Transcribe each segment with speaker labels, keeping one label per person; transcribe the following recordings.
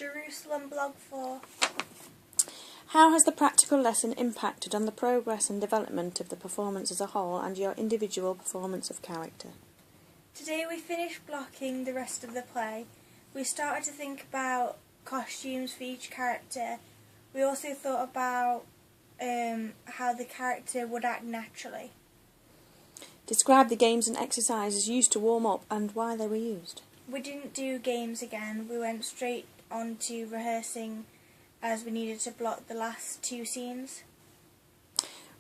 Speaker 1: Jerusalem Blog 4.
Speaker 2: How has the practical lesson impacted on the progress and development of the performance as a whole and your individual performance of character?
Speaker 1: Today we finished blocking the rest of the play. We started to think about costumes for each character. We also thought about how the character would act naturally.
Speaker 2: Describe the games and exercises used to warm up and why they were used.
Speaker 1: We didn't do games again. We went straight on to rehearsing as we needed to block the last two scenes.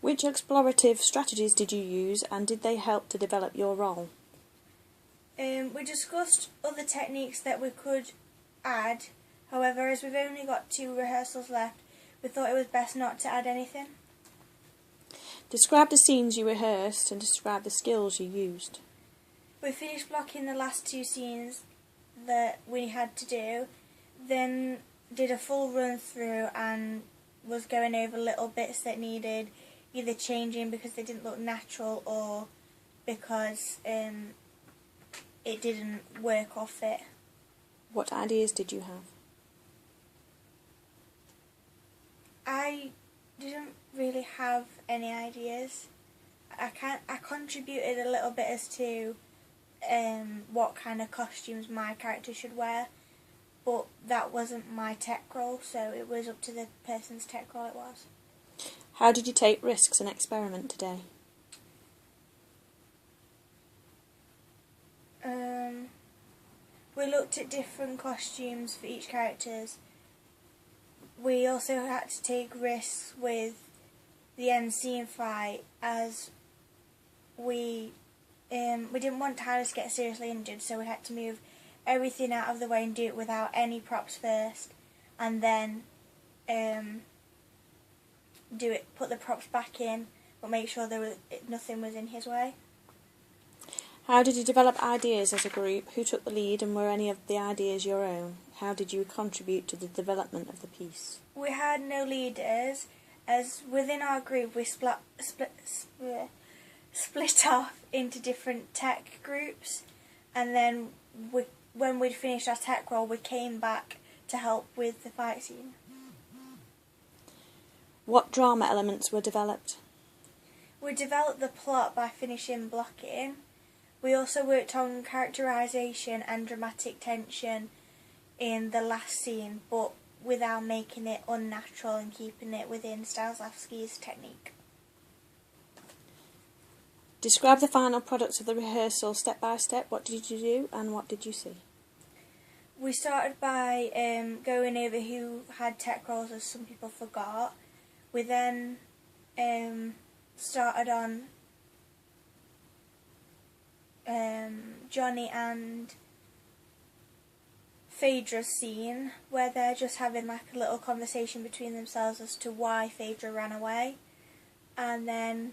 Speaker 2: Which explorative strategies did you use and did they help to develop your role?
Speaker 1: We discussed other techniques that we could add. However, as we've only got 2 rehearsals left, we thought it was best not to add anything.
Speaker 2: Describe the scenes you rehearsed and describe the skills you used.
Speaker 1: We finished blocking the last 2 scenes that we had to do, then did a full run through and was going over little bits that needed either changing because they didn't look natural or because it didn't work or fit.
Speaker 2: What ideas did you have?
Speaker 1: I didn't really have any ideas. I contributed a little bit as to what kind of costumes my character should wear, but that wasn't my tech role, so it was up to the person's tech role it was.
Speaker 2: How did you take risks and experiment today?
Speaker 1: We looked at different costumes for each characters. We also had to take risks with the end scene fight as we didn't want Tyler to get seriously injured, so we had to move everything out of the way and do it without any props first, and then put the props back in, but make sure nothing was in his way.
Speaker 2: How did you develop ideas as a group? Who took the lead and were any of the ideas your own? How did you contribute to the development of the piece?
Speaker 1: We had no leaders, as within our group we split off into different tech groups, and then when we'd finished our tech role we came back to help with the fight scene.
Speaker 2: What drama elements were developed?
Speaker 1: We developed the plot by finishing blocking. We also worked on characterisation and dramatic tension in the last scene, but without making it unnatural and keeping it within Stanislavski's technique.
Speaker 2: Describe the final products of the rehearsal step by step. What did you do and what did you see?
Speaker 1: We started by going over who had tech roles, as some people forgot. We then started on Johnny and Phaedra's scene, where they're just having like a little conversation between themselves as to why Phaedra ran away. And then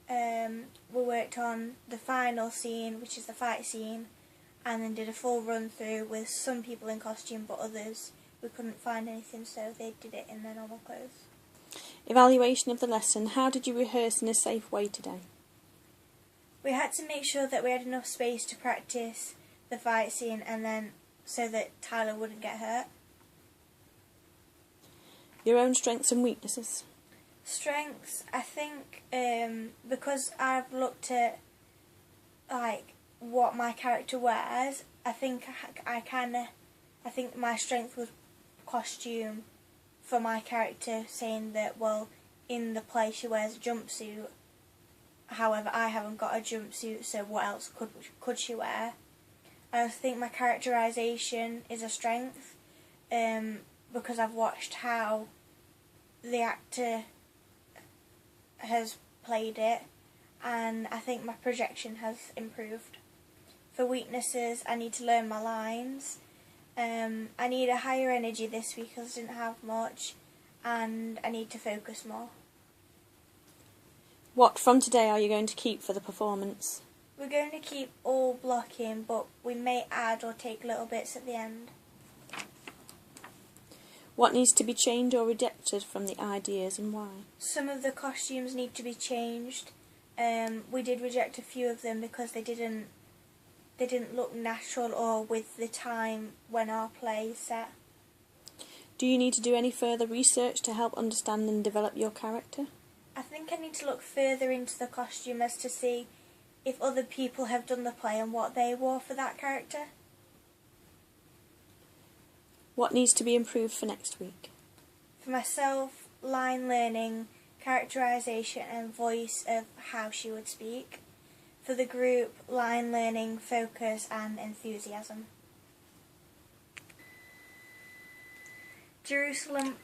Speaker 1: we worked on the final scene, which is the fight scene, and then did a full run through with some people in costume, but others we couldn't find anything, so they did it in their normal clothes.
Speaker 2: Evaluation of the lesson. How did you rehearse in a safe way today?
Speaker 1: We had to make sure that we had enough space to practice the fight scene, and then so that Tyler wouldn't get hurt.
Speaker 2: Your own strengths and weaknesses.
Speaker 1: Strengths, I think, because I've looked at like what my character wears, I think my strength was costume for my character, saying that, well, in the play she wears a jumpsuit. However, I haven't got a jumpsuit, so what else could she wear? I think my characterisation is a strength, because I've watched how the actor has played it, and I think my projection has improved. For weaknesses, I need to learn my lines. I need a higher energy this week because I didn't have much, and I need to focus more.
Speaker 2: What from today are you going to keep for the performance?
Speaker 1: We're going to keep all blocking, but we may add or take little bits at the end.
Speaker 2: What needs to be changed or rejected from the ideas and why?
Speaker 1: Some of the costumes need to be changed. We did reject a few of them because they didn't look natural or with the time when our play is set.
Speaker 2: Do you need to do any further research to help understand and develop your character?
Speaker 1: I think I need to look further into the costume as to see if other people have done the play and what they wore for that character.
Speaker 2: What needs to be improved for next week?
Speaker 1: For myself, line learning, characterisation and voice of how she would speak. For the group, line learning, focus and enthusiasm. Jerusalem